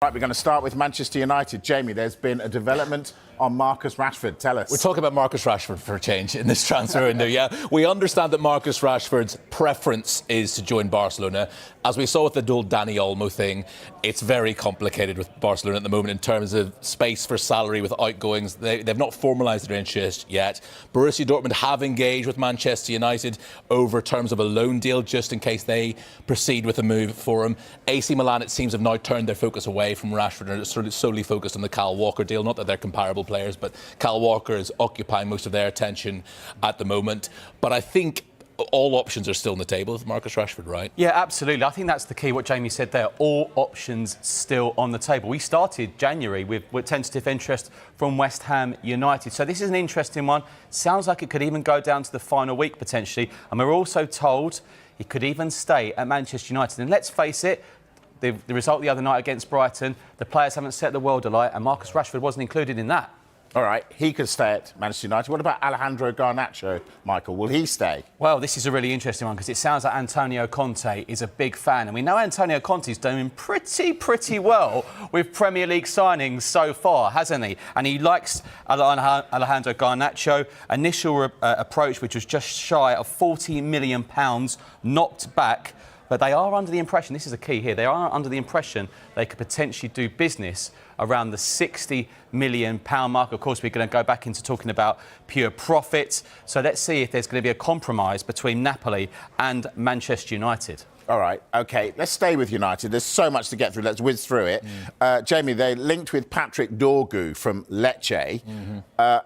Right, we're going to start with Manchester United. Jamie, there's been a development on Marcus Rashford. Tell us. We're talking about Marcus Rashford for a change in this transfer window, yeah. We understand that Marcus Rashford's preference is to join Barcelona. As we saw with the dual Dani Olmo thing, it's very complicated with Barcelona at the moment in terms of space for salary with outgoings. They've not formalised their interest yet. Borussia Dortmund have engaged with Manchester United over terms of a loan deal just in case they proceed with a move for him. AC Milan, it seems, have now turned their focus away from Rashford and are sort of solely focused on the Kyle Walker deal. Not that they're comparable players, but Kyle Walker is occupying most of their attention at the moment. But I think all options are still on the table with Marcus Rashford, right? Yeah, absolutely. I think that's the key, what Jamie said there. All options still on the table. We started January with tentative interest from West Ham United. So this is an interesting one. Sounds like it could even go down to the final week, potentially. And we're also told he could even stay at Manchester United. And let's face it, the result the other night against Brighton, the players haven't set the world alight, and Marcus Rashford wasn't included in that. All right, he could stay at Manchester United. What about Alejandro Garnacho, Michael? Will he stay? Well, this is a really interesting one because it sounds like Antonio Conte is a big fan. And we know Antonio Conte's doing pretty well with Premier League signings so far, hasn't he? And he likes Alejandro Garnacho. Initial approach, which was just shy of £40 million, knocked back. But they are under the impression, this is a key here, they are under the impression they could potentially do business around the £60 million mark. Of course, we're going to go back into talking about pure profit. So let's see if there's going to be a compromise between Napoli and Manchester United. All right, OK, let's stay with United. There's so much to get through. Let's whiz through it. Jamie, they're linked with Patrick Dorgu from Lecce.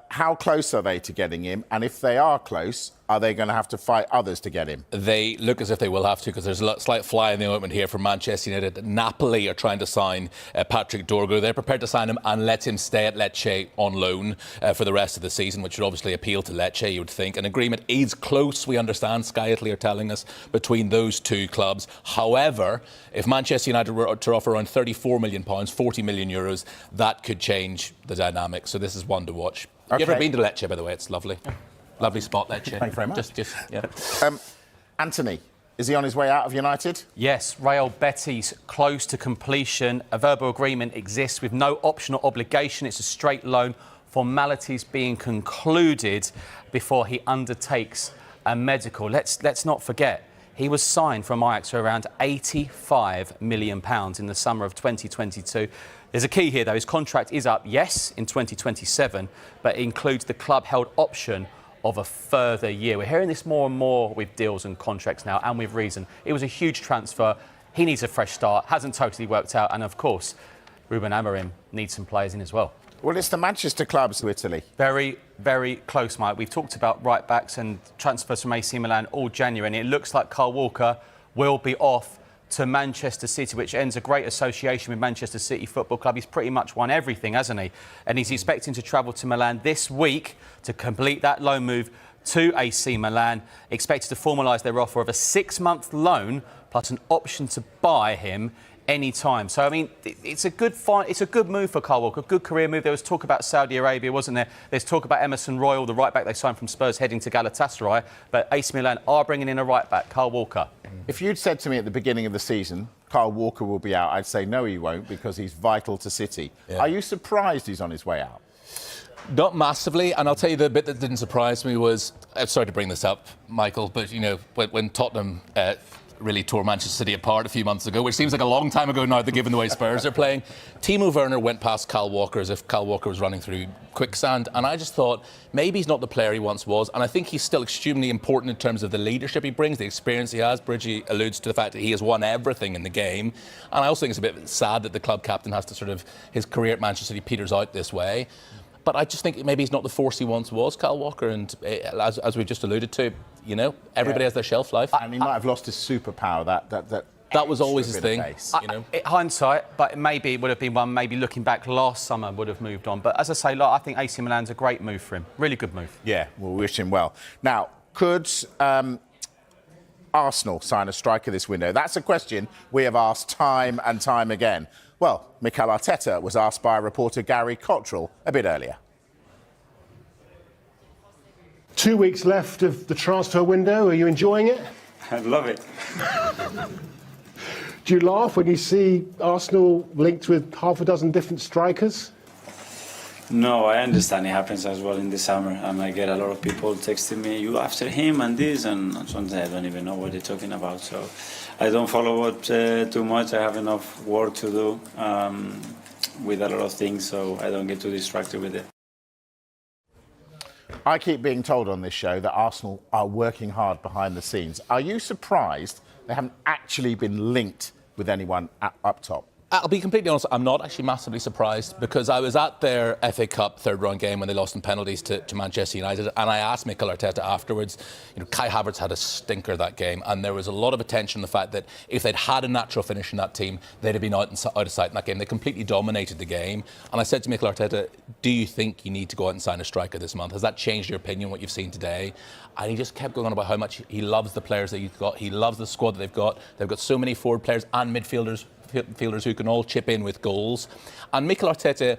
How close are they to getting him? And if they are close, are they going to have to fight others to get him? They look as if they will have to, because there's a slight fly in the ointment here for Manchester United. Napoli are trying to sign Patrick Dorgu. They're prepared to sign him and let him stay at Lecce on loan for the rest of the season, which would obviously appeal to Lecce, you would think. An agreement is close, we understand, Sky Italy are telling us, between those two clubs. However, if Manchester United were to offer around £34 million, €40 million, that could change the dynamic. So this is one to watch. Okay. You ever been to Lecce, by the way? It's lovely. Lovely spot, Lecce. Thank you very much. Yeah. Antony, is he on his way out of United? Yes, Real Betis close to completion. A verbal agreement exists with no option or obligation. It's a straight loan. Formalities being concluded before he undertakes a medical. Let's not forget, he was signed from Ajax for around £85 million in the summer of 2022. There's a key here, though. His contract is up, yes, in 2027, but it includes the club-held option of a further year. We're hearing this more and more with deals and contracts now, and with reason. It was a huge transfer. He needs a fresh start. Hasn't totally worked out. And, of course, Ruben Amorim needs some players in as well. Well, it's the Manchester clubs to Italy. Very, very close, Mike. We've talked about right-backs and transfers from AC Milan all January, and it looks like Kyle Walker will be off to Manchester City, which ends a great association with Manchester City Football Club. He's pretty much won everything, hasn't he? And he's expecting to travel to Milan this week to complete that loan move to AC Milan, expected to formalise their offer of a 6-month loan plus an option to buy him any time. So, I mean, it's a good move for Kyle Walker, a good career move. There was talk about Saudi Arabia, wasn't there? There's talk about Emerson Royal, the right-back they signed from Spurs, heading to Galatasaray. But AC Milan are bringing in a right-back, Kyle Walker. If you'd said to me at the beginning of the season, Kyle Walker will be out, I'd say, no, he won't, because he's vital to City. Yeah. Are you surprised he's on his way out? Not massively, and I'll tell you the bit that didn't surprise me was, I'm sorry to bring this up, Michael, but, you know, when Tottenham really tore Manchester City apart a few months ago, which seems like a long time ago now, given the way Spurs are playing. Timo Werner went past Kyle Walker as if Kyle Walker was running through quicksand, and I just thought maybe he's not the player he once was, and I think he's still extremely important in terms of the leadership he brings, the experience he has. Bridgie alludes to the fact that he has won everything in the game, and I also think it's a bit sad that the club captain has to sort of, his career at Manchester City peters out this way. But I just think maybe he's not the force he once was, Kyle Walker, and as we've just alluded to, you know, everybody has their shelf life. And he might have lost his superpower, that was always his thing, you know. Hindsight, but maybe it would have been one, maybe looking back last summer would have moved on. But as I say, like, I think AC Milan's a great move for him. Really good move. Yeah, we'll wish him well. Now, could Arsenal sign a striker this window? That's a question we have asked time and time again. Well, Mikel Arteta was asked by reporter Gary Cottrell a bit earlier. 2 weeks left of the transfer window. Are you enjoying it? I love it. Do you laugh when you see Arsenal linked with half a dozen different strikers? No, I understand it happens as well in the summer, and I get a lot of people texting me, "You after him and this," and sometimes I don't even know what they're talking about. So I don't follow it too much. I have enough work to do with a lot of things, so I don't get too distracted with it. I keep being told on this show that Arsenal are working hard behind the scenes. Are you surprised they haven't actually been linked with anyone up top? I'll be completely honest, I'm not actually massively surprised, because I was at their FA Cup third-round game when they lost in penalties to Manchester United, and I asked Mikel Arteta afterwards. Kai Havertz had a stinker that game, and there was a lot of attention on the fact that if they'd had a natural finish in that team, they'd have been out of sight in that game. They completely dominated the game, and I said to Mikel Arteta, do you think you need to go out and sign a striker this month? Has that changed your opinion, what you've seen today? And he just kept going on about how much he loves the players that he's got. He loves the squad that they've got. They've got so many forward players and midfielders who can all chip in with goals. And Mikel Arteta,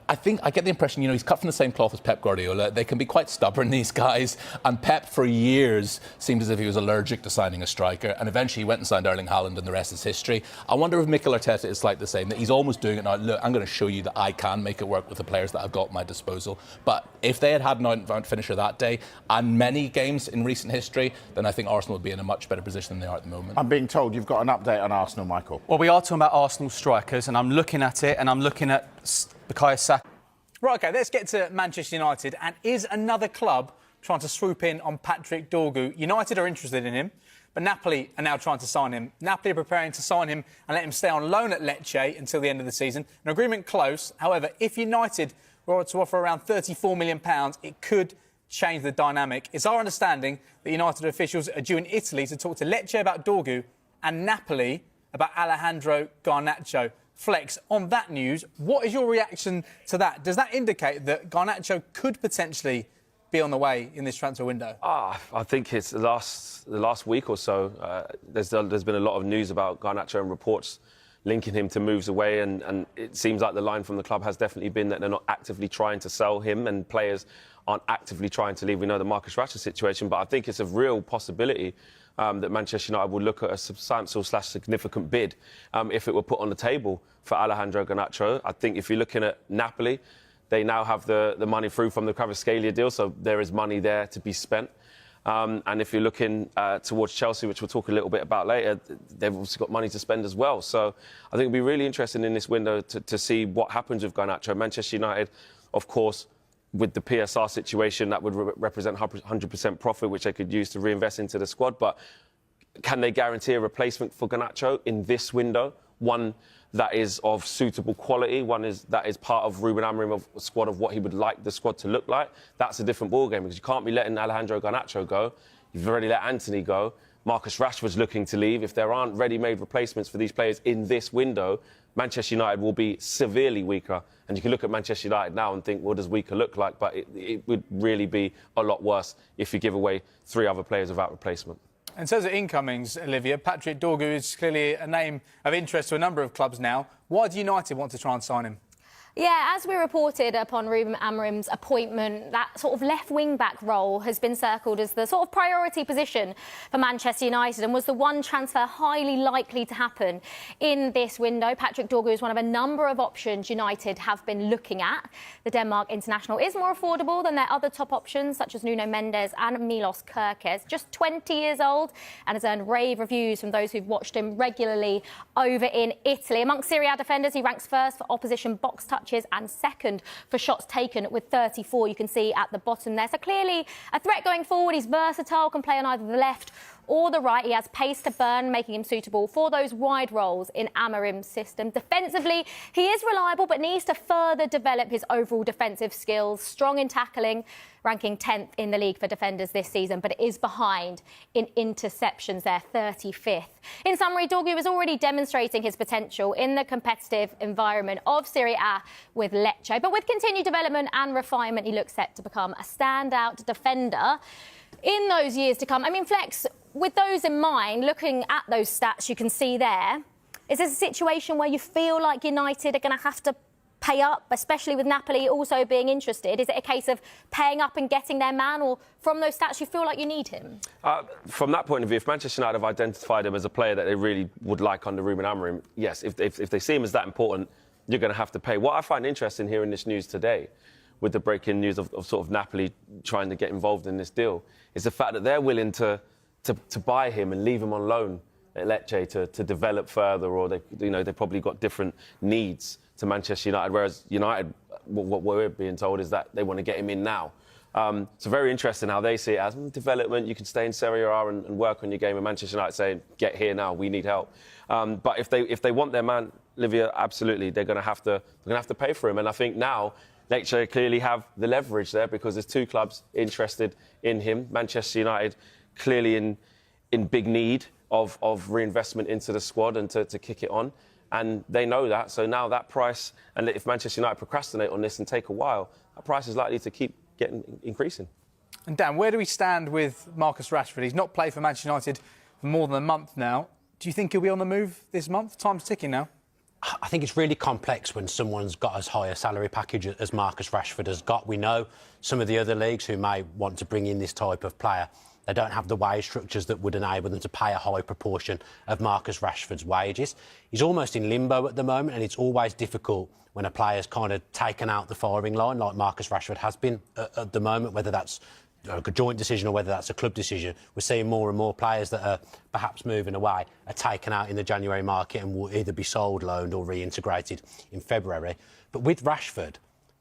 I think I get the impression, he's cut from the same cloth as Pep Guardiola. They can be quite stubborn, these guys. And Pep, for years, seemed as if he was allergic to signing a striker. And eventually he went and signed Erling Haaland, and the rest is history. I wonder if Mikel Arteta is like the same, that he's almost doing it now. Look, I'm going to show you that I can make it work with the players that I've got at my disposal. But if they had an out-and-out finisher that day, and many games in recent history, then I think Arsenal would be in a much better position than they are at the moment. I'm being told you've got an update on Arsenal, Michael. Well, we are talking about Arsenal strikers, and I'm looking at it, and I'm looking at Bukayo Saka. Right, OK, let's get to Manchester United. And is another club trying to swoop in on Patrick Dorgu? United are interested in him, but Napoli are now trying to sign him. Napoli are preparing to sign him and let him stay on loan at Lecce until the end of the season. An agreement close. However, if United were to offer around £34 million, it could change the dynamic. It's our understanding that United officials are due in Italy to talk to Lecce about Dorgu and Napoli about Alejandro Garnacho. Flex, on that news, what is your reaction to that? Does that indicate that Garnacho could potentially be on the way in this transfer window? I think it's the last week or so. There's been a lot of news about Garnacho and reports linking him to moves away, and it seems like the line from the club has definitely been that they're not actively trying to sell him, and players aren't actively trying to leave. We know the Marcus Rashford situation, but I think it's a real possibility that Manchester United will look at a substantial/significant bid if it were put on the table for Alejandro Garnacho. I think if you're looking at Napoli, they now have the money through from the Kvaratskhelia deal, so there is money there to be spent. And if you're looking towards Chelsea, which we'll talk a little bit about later, they've also got money to spend as well. So I think it'll be really interesting in this window to see what happens with Garnacho. Manchester United, of course, with the PSR situation, that would represent 100% profit, which they could use to reinvest into the squad. But can they guarantee a replacement for Garnacho in this window? One that is of suitable quality, that is part of Ruben Amorim's squad, of what he would like the squad to look like. That's a different ballgame, because you can't be letting Alejandro Garnacho go. You've already let Antony go. Marcus Rashford's looking to leave. If there aren't ready-made replacements for these players in this window, Manchester United will be severely weaker. And you can look at Manchester United now and think, what does weaker look like? But it would really be a lot worse if you give away 3 other players without replacement. In terms of incomings, Olivia, Patrick Dorgu is clearly a name of interest to a number of clubs now. Why do United want to try and sign him? Yeah, as we reported upon Ruben Amorim's appointment, that sort of left wing-back role has been circled as the sort of priority position for Manchester United, and was the one transfer highly likely to happen in this window. Patrick Dorgu is one of a number of options United have been looking at. The Denmark international is more affordable than their other top options, such as Nuno Mendes and Milos Kerkez. Just 20 years old and has earned rave reviews from those who've watched him regularly over in Italy. Amongst Serie A defenders, he ranks first for opposition box touch and second for shots taken with 34, you can see at the bottom there. So clearly a threat going forward. He's versatile, can play on either the left or the right. He has pace to burn, making him suitable for those wide roles in Amorim's system. Defensively, he is reliable, but needs to further develop his overall defensive skills. Strong in tackling, ranking 10th in the league for defenders this season, but it is behind in interceptions there, 35th. In summary, Dorgu is already demonstrating his potential in the competitive environment of Serie A with Lecce. But with continued development and refinement, he looks set to become a standout defender in those years to come. I mean, Flex, with those in mind, looking at those stats you can see there, is this a situation where you feel like United are going to have to pay up, especially with Napoli also being interested? Is it a case of paying up and getting their man, or from those stats you feel like you need him? From that point of view, if Manchester United have identified him as a player that they really would like under Ruben Amorim, yes, if they see him as that important, you're going to have to pay. What I find interesting here in this news today, with the breaking news of sort of Napoli trying to get involved in this deal, is the fact that they're willing to buy him and leave him on loan at Lecce to develop further, or they probably got different needs to Manchester United, whereas United, what we're being told is that they want to get him in now. So very interesting how they see it as development. You can stay in Serie A and work on your game, and Manchester United saying, get here now, we need help. But if they want their man, Livia, absolutely, they're going to have to pay for him. And I think now Lecce clearly have the leverage there, because there's two clubs interested in him. Manchester United clearly in big need of reinvestment into the squad and to kick it on. And they know that. So now that price, and if Manchester United procrastinate on this and take a while, that price is likely to keep increasing. And Dan, where do we stand with Marcus Rashford? He's not played for Manchester United for more than a month now. Do you think he'll be on the move this month? Time's ticking now. I think it's really complex when someone's got as high a salary package as Marcus Rashford has got. We know some of the other leagues who may want to bring in this type of player, they don't have the wage structures that would enable them to pay a high proportion of Marcus Rashford's wages. He's almost in limbo at the moment, and it's always difficult when a player's kind of taken out the firing line, like Marcus Rashford has been at the moment, whether that's a joint decision or whether that's a club decision. We're seeing more and more players that are perhaps moving away are taken out in the January market and will either be sold, loaned or reintegrated in February. But with Rashford,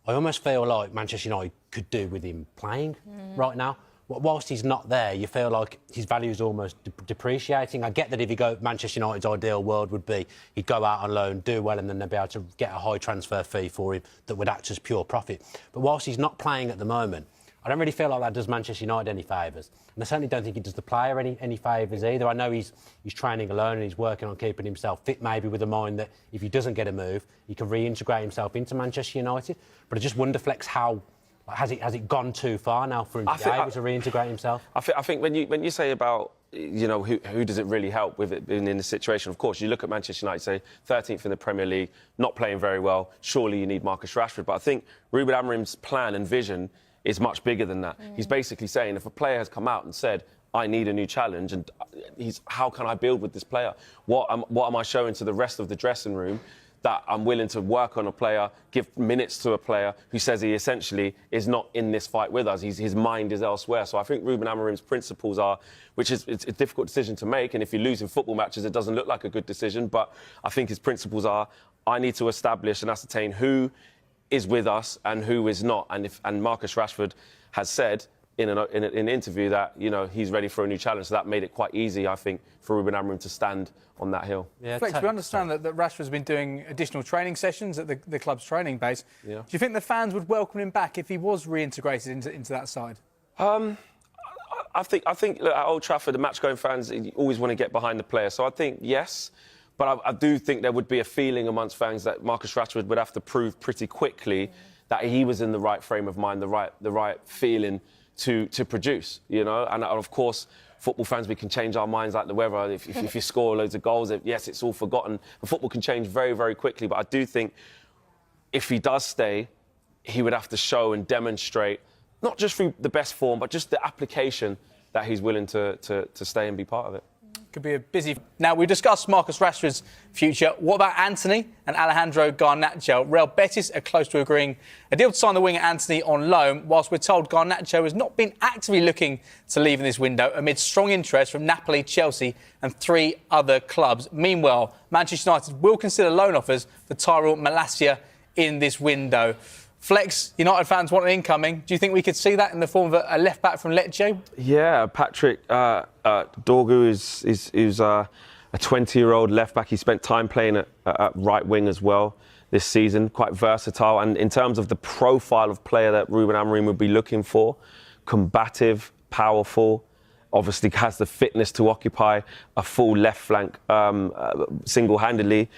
I almost feel like Manchester United could do with him playing right now. Whilst he's not there, you feel like his value is almost depreciating. I get that if you go, Manchester United's ideal world would be he'd go out on loan, do well, and then they'd be able to get a high transfer fee for him that would act as pure profit. But whilst he's not playing at the moment, I don't really feel like that does Manchester United any favours. And I certainly don't think it does the player any favours either. I know he's training alone and he's working on keeping himself fit, maybe with a mind that if he doesn't get a move, he can reintegrate himself into Manchester United. But I just wonder, Flex, how... Has it gone too far now for him to be able to reintegrate himself? I think when you say about, who does it really help with it being in this situation? Of course, you look at Manchester United, say 13th in the Premier League, not playing very well. Surely you need Marcus Rashford. But I think Ruben Amorim's plan and vision is much bigger than that. He's basically saying if a player has come out and said, I need a new challenge, and how can I build with this player? What am I showing to the rest of the dressing room that I'm willing to work on a player, give minutes to a player who says he essentially is not in this fight with us. His mind is elsewhere. So I think Ruben Amorim's principles are, it's a difficult decision to make, and if you lose in football matches, it doesn't look like a good decision, but I think his principles are, I need to establish and ascertain who is with us and who is not. And Marcus Rashford has said in an interview that, he's ready for a new challenge. So that made it quite easy, I think, for Ruben Amorim to stand on that hill. Yeah, Flex, we understand that Rashford's been doing additional training sessions at the club's training base. Yeah. Do you think the fans would welcome him back if he was reintegrated into that side? I think look, at Old Trafford, the match-going fans always want to get behind the player. So I think yes, but I do think there would be a feeling amongst fans that Marcus Rashford would have to prove pretty quickly that he was in the right frame of mind, the right feeling to produce, And of course, football fans, we can change our minds like the weather. If you score loads of goals, yes, it's all forgotten. And football can change very, very quickly. But I do think if he does stay, he would have to show and demonstrate, not just through the best form, but just the application that he's willing to stay and be part of it. Could be a busy... Now, we discussed Marcus Rashford's future. What about Antony and Alejandro Garnacho? Real Betis are close to agreeing a deal to sign the winger Antony on loan, whilst we're told Garnacho has not been actively looking to leave in this window amid strong interest from Napoli, Chelsea and 3 other clubs. Meanwhile, Manchester United will consider loan offers for Tyrell Malacia in this window. Flex, United fans want an incoming. Do you think we could see that in the form of a left-back from Lecce? Yeah, Patrick Dorgu is a 20-year-old left-back. He spent time playing at right wing as well this season, quite versatile. And in terms of the profile of player that Ruben Amorim would be looking for, combative, powerful, obviously has the fitness to occupy a full left flank single-handedly.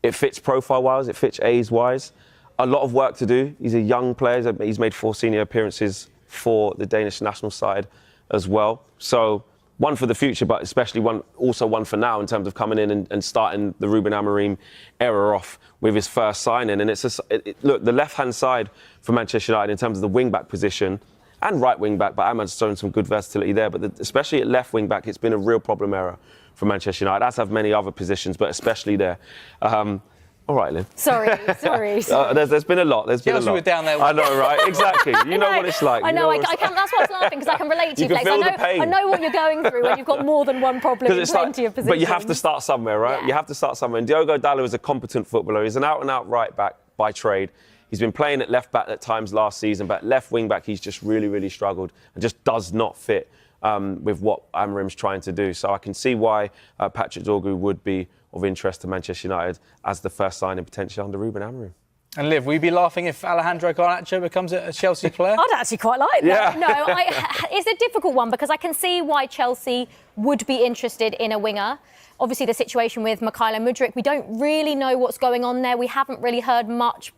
It fits profile-wise, it fits age-wise. A lot of work to do. He's a young player. He's made 4 senior appearances for the Danish national side as well. So one for the future, but especially also one for now in terms of coming in and starting the Ruben Amorim era off with his first signing. And look, the left-hand side for Manchester United in terms of the wing-back position and right wing-back, but Ahmad's shown some good versatility there. But especially at left wing-back, it's been a real problem area for Manchester United, as have many other positions, but especially there. All right, Lynn. Sorry. There's been a lot. Chelsea were down there. I know, right? Exactly. You know what it's like. I know. I can. That's why I was laughing, because I can relate to you, can Flex. feel the pain. I know what you're going through when you've got more than one problem in plenty of positions. But you have to start somewhere, right? Yeah. You have to start somewhere. And Diogo Dalot is a competent footballer. He's an out-and-out right-back by trade. He's been playing at left-back at times last season, but left wing-back he's just really, really struggled and just does not fit with what Amorim's trying to do. So I can see why Patrick Dorgu would be of interest to Manchester United as the first signing potentially under Ruben Amorim. And Liv, will you be laughing if Alejandro Garnacho becomes a Chelsea player? I'd actually quite like that. Yeah. No, it's a difficult one, because I can see why Chelsea would be interested in a winger. Obviously, the situation with Mykhailo Mudryk, we don't really know what's going on there. We haven't really heard much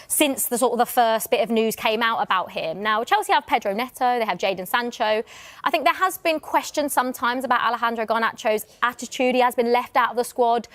since the first bit of news came out about him. Now, Chelsea have Pedro Neto, they have Jadon Sancho. I think there has been questions sometimes about Alejandro Garnacho's attitude. He has been left out of the squad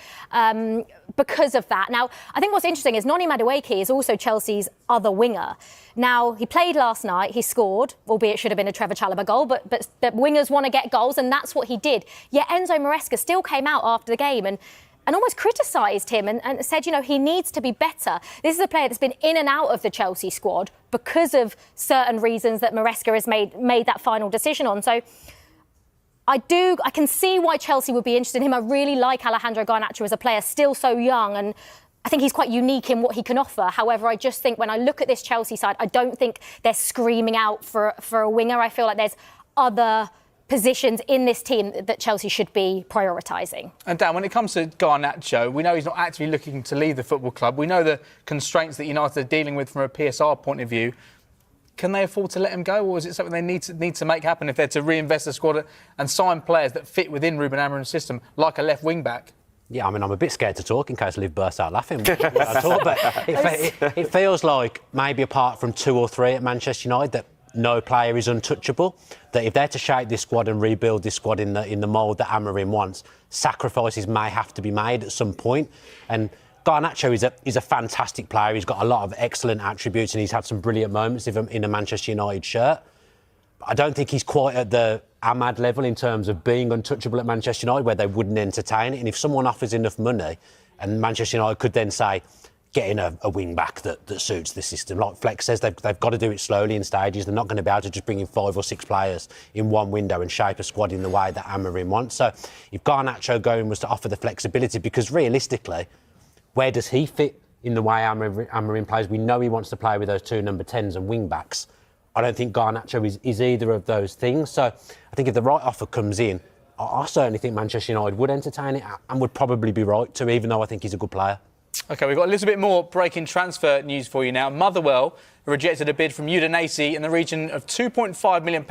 because of that. Now, I think what's interesting is Noni Madueke is also Chelsea's other winger. Now, he played last night, he scored, albeit it should have been a Trevor Chalobah goal, but wingers want to get goals, and that's what he did. Yet Enzo Maresca still came out after the game and almost criticised him and said, he needs to be better. This is a player that's been in and out of the Chelsea squad because of certain reasons that Maresca has made that final decision on. So I can see why Chelsea would be interested in him. I really like Alejandro Garnacho as a player, still so young, and I think he's quite unique in what he can offer. However, I just think when I look at this Chelsea side, I don't think they're screaming out for a winger. I feel like there's other positions in this team that Chelsea should be prioritising. And Dan, when it comes to Garnacho, we know he's not actively looking to leave the football club. We know the constraints that United are dealing with from a PSR point of view. Can they afford to let him go, or is it something they need to make happen if they're to reinvest the squad and sign players that fit within Ruben Amorim's system, like a left wing-back? Yeah, I mean, I'm a bit scared to talk in case Liv bursts out laughing when I talk, but it feels like maybe apart from 2 or 3 at Manchester United that no player is untouchable, that if they're to shape this squad and rebuild this squad in the mould that Amorim wants, sacrifices may have to be made at some point. And Garnacho is a fantastic player. He's got a lot of excellent attributes and he's had some brilliant moments in a Manchester United shirt. I don't think he's quite at the Ahmad level in terms of being untouchable at Manchester United, where they wouldn't entertain it. And if someone offers enough money, and Manchester United could then say, get in a wing-back that suits the system. Like Flex says, they've got to do it slowly in stages. They're not going to be able to just bring in 5 or 6 players in one window and shape a squad in the way that Amorim wants. So if Garnacho going was to offer the flexibility, because realistically, where does he fit in the way Amorim plays? We know he wants to play with those 2 number 10s and wing-backs. I don't think Garnacho is either of those things. So I think if the right offer comes in, I certainly think Manchester United would entertain it and would probably be right to, even though I think he's a good player. OK, we've got a little bit more breaking transfer news for you now. Motherwell rejected a bid from Udinese in the region of £2.5 million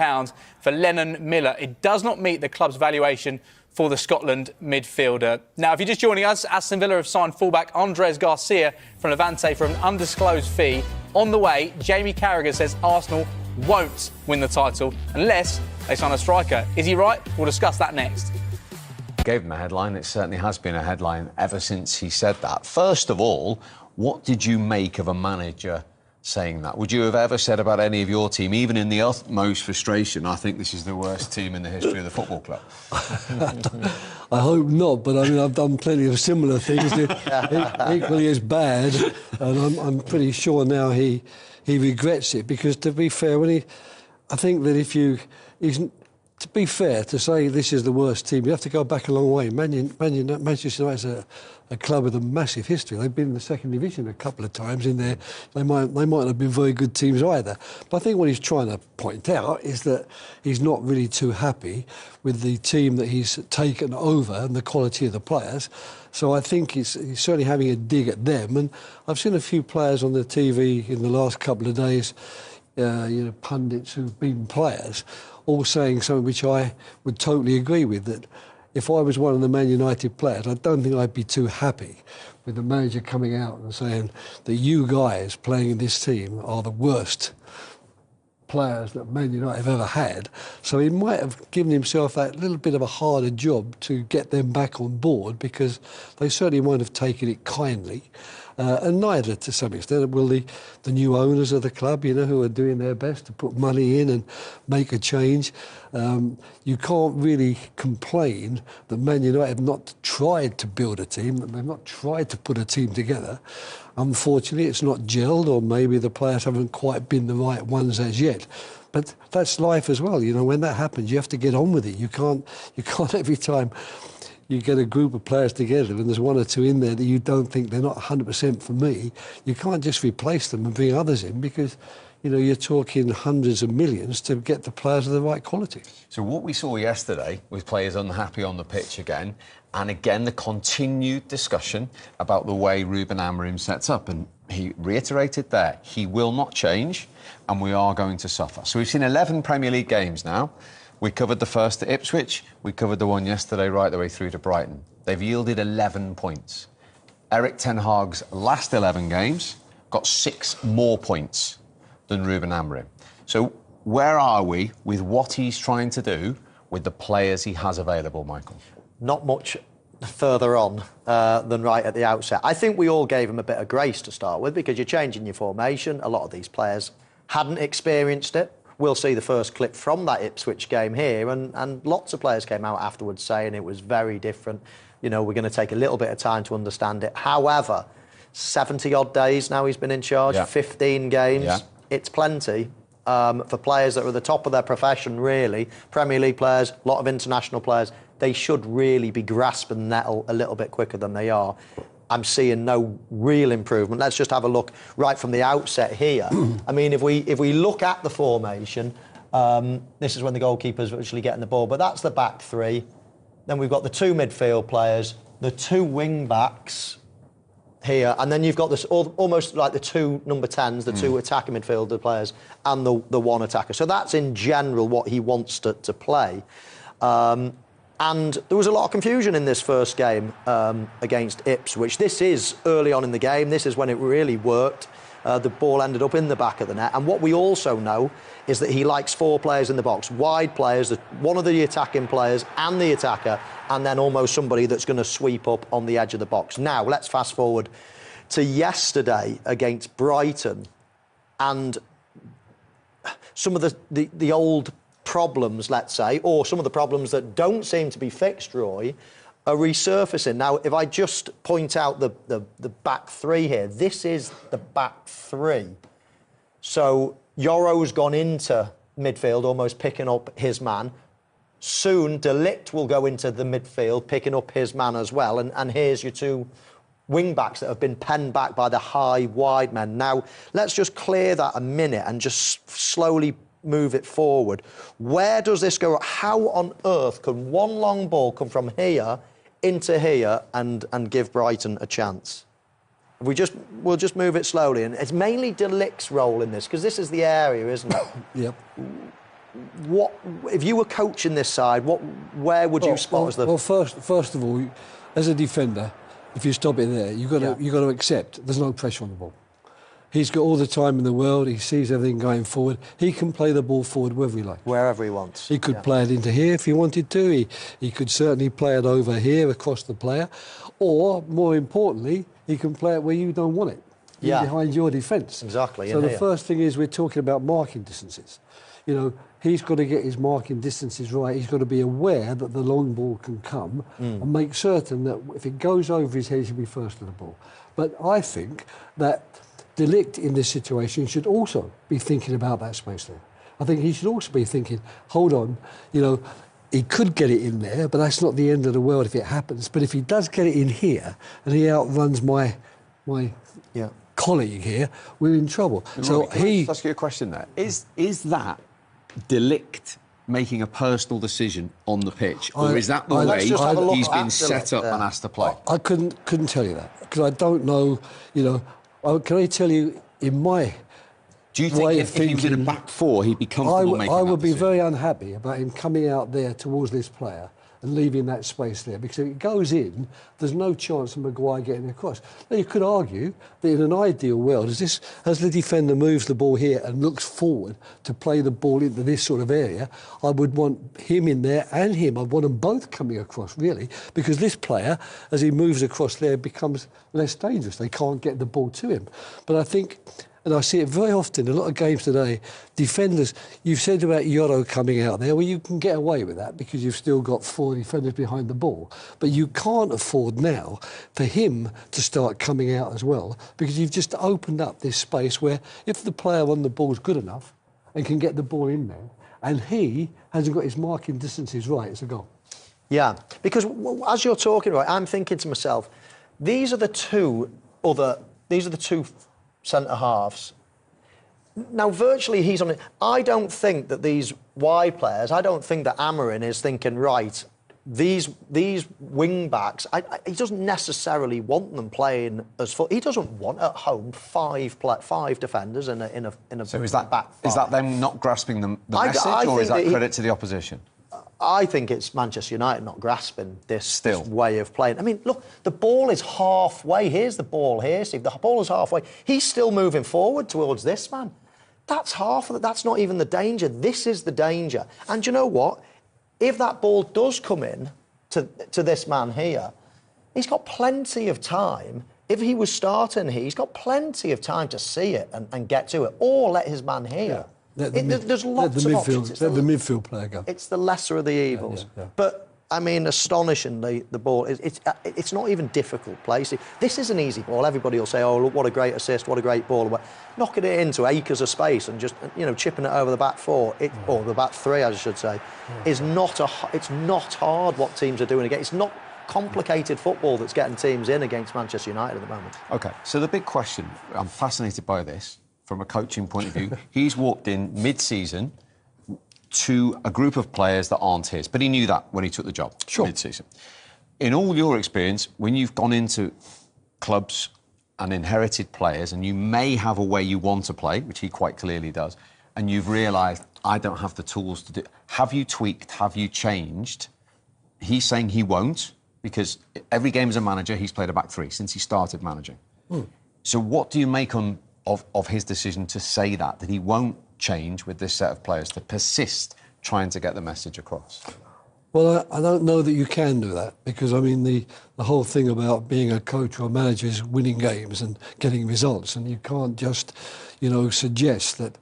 for Lennon Miller. It does not meet the club's valuation for the Scotland midfielder. Now, if you're just joining us, Aston Villa have signed fullback Andres Garcia from Levante for an undisclosed fee. On the way, Jamie Carragher says Arsenal won't win the title unless they sign a striker. Is he right? We'll discuss that next. Gave him a headline. It certainly has been a headline ever since he said that. First of all, what did you make of a manager saying that? Would you have ever said about any of your team, even in the utmost frustration, I think this is the worst team in the history of the football club? I hope not, but I mean, I've done plenty of similar things equally as bad, and I'm pretty sure now he regrets it, because to be fair, I think that to be fair, to say this is the worst team, you have to go back a long way. Manchester United's a club with a massive history. They've been in the second division a couple of times in there. They might not have been very good teams either. But I think what he's trying to point out is that he's not really too happy with the team that he's taken over and the quality of the players. So I think he's certainly having a dig at them. And I've seen a few players on the TV in the last couple of days, pundits who've been players, all saying something which I would totally agree with, that if I was one of the Man United players, I don't think I'd be too happy with the manager coming out and saying that you guys playing in this team are the worst players that Man United have ever had, so he might have given himself that little bit of a harder job to get them back on board, because they certainly won't have taken it kindly. And neither, to some extent, will the new owners of the club, who are doing their best to put money in and make a change. You can't really complain that Man United have not tried to build a team, that they've not tried to put a team together. Unfortunately, it's not gelled, or maybe the players haven't quite been the right ones as yet. But that's life as well. When that happens, you have to get on with it. You can't every time you get a group of players together and there's one or two in there that you don't think they're not 100% for me, you can't just replace them and bring others in, because you're talking hundreds of millions to get the players of the right quality. So what we saw yesterday was players unhappy on the pitch again, and again the continued discussion about the way Ruben Amorim sets up, and he reiterated there he will not change and we are going to suffer. So we've seen 11 Premier League games now. We covered the first at Ipswich, we covered the one yesterday right the way through to Brighton. They've yielded 11 points. Erik ten Hag's last 11 games got 6 more points than Ruben Amorim. So where are we with what he's trying to do with the players he has available, Michael? Not much further on than right at the outset. I think we all gave him a bit of grace to start with, because you're changing your formation. A lot of these players hadn't experienced it. We'll see the first clip from that Ipswich game here, and lots of players came out afterwards saying it was very different. We're going to take a little bit of time to understand it. However, 70-odd days now he's been in charge, 15 games. It's plenty for players that are at the top of their profession, really. Premier League players, a lot of international players. They should really be grasping the nettle a little bit quicker than they are. I'm seeing no real improvement. Let's just have a look right from the outset here. I mean, if we look at the formation, this is when the goalkeeper's actually getting the ball, but that's the back three. Then we've got the 2 midfield players, the 2 wing backs here, and then you've got this almost like the 2 number 10s, the 2 attacking midfielder players, and the 1 attacker. So that's in general what he wants to play. And there was a lot of confusion in this first game against Ipswich. This is early on in the game. This is when it really worked. The ball ended up in the back of the net. And what we also know is that he likes 4 players in the box, wide players, one of the attacking players and the attacker, and then almost somebody that's going to sweep up on the edge of the box. Now, let's fast forward to yesterday against Brighton, and some of the old problems, let's say, or some of the problems that don't seem to be fixed, Roy, are resurfacing. Now, if I just point out the back three here, this is the back three. So Yoro's gone into midfield, almost picking up his man. Soon, De Ligt will go into the midfield, picking up his man as well. And here's your 2 wing-backs that have been penned back by the high, wide men. Now, let's just clear that a minute and just slowly move it forward. Where does this go? How on earth can one long ball come from here into here and give Brighton a chance? We'll just move it slowly, and it's mainly De Ligt's role in this, because this is the area, isn't it? Yep. What if you were coaching this side? Where would you spot as the? Well, first of all, as a defender, if you stop it there, you've got to accept there's no pressure on the ball. He's got all the time in the world. He sees everything going forward. He can play the ball forward wherever he likes. Wherever he wants. He could play it into here if he wanted to. He could certainly play it over here across the player. Or, more importantly, he can play it where you don't want it. Behind your defence. Exactly. So the first thing is we're talking about marking distances. He's got to get his marking distances right. He's got to be aware that the long ball can come and make certain that if it goes over his head, he should be first to the ball. But I think that De Ligt in this situation should also be thinking about that space there. I think he should also be thinking, hold on, he could get it in there, but that's not the end of the world if it happens. But if he does get it in here and he outruns my colleague here, we're in trouble. So Can I just ask you a question there? Is that De Ligt making a personal decision on the pitch, or is that the way he's been set up and asked to play? I couldn't tell you that, because I don't know, can I tell you, in my Do you think if he was in a back four, he'd be comfortable making that I would be decision? very unhappy about him coming out there towards this player and leaving that space there, because if it goes in, there's no chance of Maguire getting across. Now, you could argue that in an ideal world, as the defender moves the ball here and looks forward to play the ball into this sort of area, I would want him in there and him. I'd want them both coming across, really, because this player, as he moves across there, becomes less dangerous. They can't get the ball to him. But I think, and I see it very often, a lot of games today, defenders, you've said about Yoro coming out there, well, you can get away with that because you've still got 4 defenders behind the ball. But you can't afford now for him to start coming out as well, because you've just opened up this space where if the player on the ball is good enough and can get the ball in there, and he hasn't got his marking distances right, it's a goal. Yeah, because as you're talking about, I'm thinking to myself, these are the two centre halves. Now, virtually, he's on it. I don't think that these wide players, I don't think that Amorim is thinking, right, these wing backs, he doesn't necessarily want them playing as full. He doesn't want at home five defenders in a So is back five. is that them not grasping the message, or is that credit to the opposition? I think it's Manchester United not grasping this way of playing. I mean, look, the ball is halfway. Here's the ball here, Steve. The ball is halfway. He's still moving forward towards this man. That's half of it. That's not even the danger. This is the danger. And you know what? If that ball does come in to this man here, he's got plenty of time. If he was starting here, he's got plenty of time to see it and get to it, or let his man here. Yeah. There's lots of options. Let the midfield player go. It's the lesser of the evils. Yeah. But, I mean, astonishingly, the ball, it's not even difficult play. See, this is an easy ball. Everybody will say, oh, look, what a great assist, what a great ball. Knocking it into acres of space and just, chipping it over the back four, or the back three, I should say, it's not hard what teams are doing again. It's not complicated football that's getting teams in against Manchester United at the moment. OK, so the big question, I'm fascinated by this, from a coaching point of view. He's walked in mid-season to a group of players that aren't his, but he knew that when he took the job mid-season. In all your experience, when you've gone into clubs and inherited players, and you may have a way you want to play, which he quite clearly does, and you've realised, I don't have the tools to do... Have you tweaked? Have you changed? He's saying he won't, because every game as a manager, he's played a back three since he started managing. So what do you make of his decision to say that he won't change with this set of players, to persist trying to get the message across? Well, I don't know that you can do that, because, I mean, the whole thing about being a coach or a manager is winning games and getting results, and you can't just, suggest that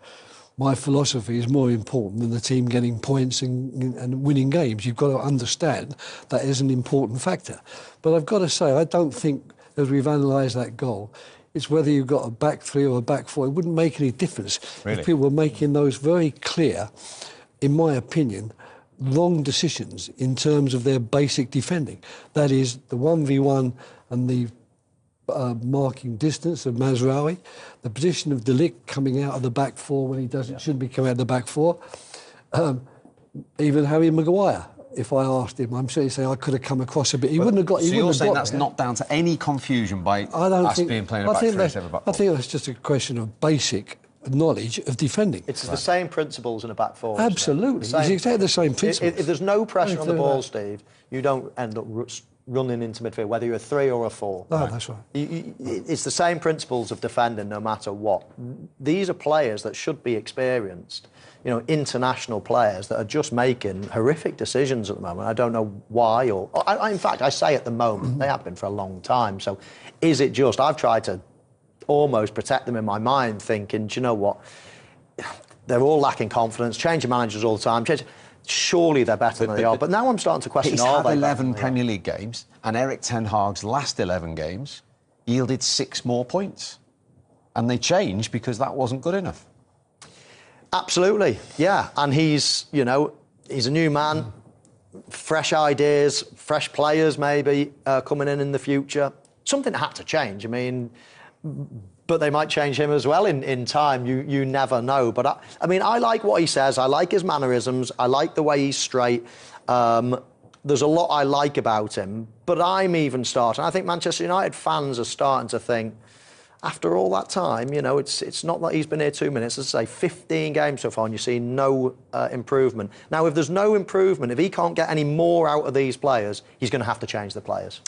my philosophy is more important than the team getting points and winning games. You've got to understand that is an important factor. But I've got to say, I don't think, as we've analysed that goal, it's whether you've got a back three or a back four. It wouldn't make any difference if people were making those very clear, in my opinion, wrong decisions in terms of their basic defending. That is, the 1v1 and the marking distance of Mazraoui, the position of De Ligt coming out of the back four when he shouldn't be coming out of the back four, even Harry Maguire. If I asked him, I'm sure he'd say I could have come across a bit. He wouldn't have got. So you're saying that's not down to any confusion by us being playing a back three instead of a back four? I think that's just a question of basic knowledge of defending. It's the same principles in a back four. Absolutely, it's exactly the same principles. If there's no pressure on the ball, Steve, you don't end up running into midfield, whether you're a 3 or a 4. No, that's right. It's the same principles of defending no matter what. These are players that should be experienced, international players that are just making horrific decisions at the moment. I don't know why, in fact, I say at the moment, they have been for a long time. So is it just, I've tried to almost protect them in my mind, thinking, do you know what? They're all lacking confidence, changing managers all the time, surely they're better than they are. But now I'm starting to question, he's had 11 Premier League games, and Eric Ten Hag's last 11 games yielded 6 more points. And they changed because that wasn't good enough. Absolutely, yeah. And he's a new man, fresh ideas, fresh players maybe coming in the future. Something had to change. I mean, but they might change him as well in time. You never know. But I like what he says. I like his mannerisms. I like the way he's straight. There's a lot I like about him. But I'm even starting. I think Manchester United fans are starting to think, after all that time, you know, it's not that he's been here 2 minutes. As I say, 15 games so far, and you're seeing no improvement. Now, if there's no improvement, if he can't get any more out of these players, he's going to have to change the players.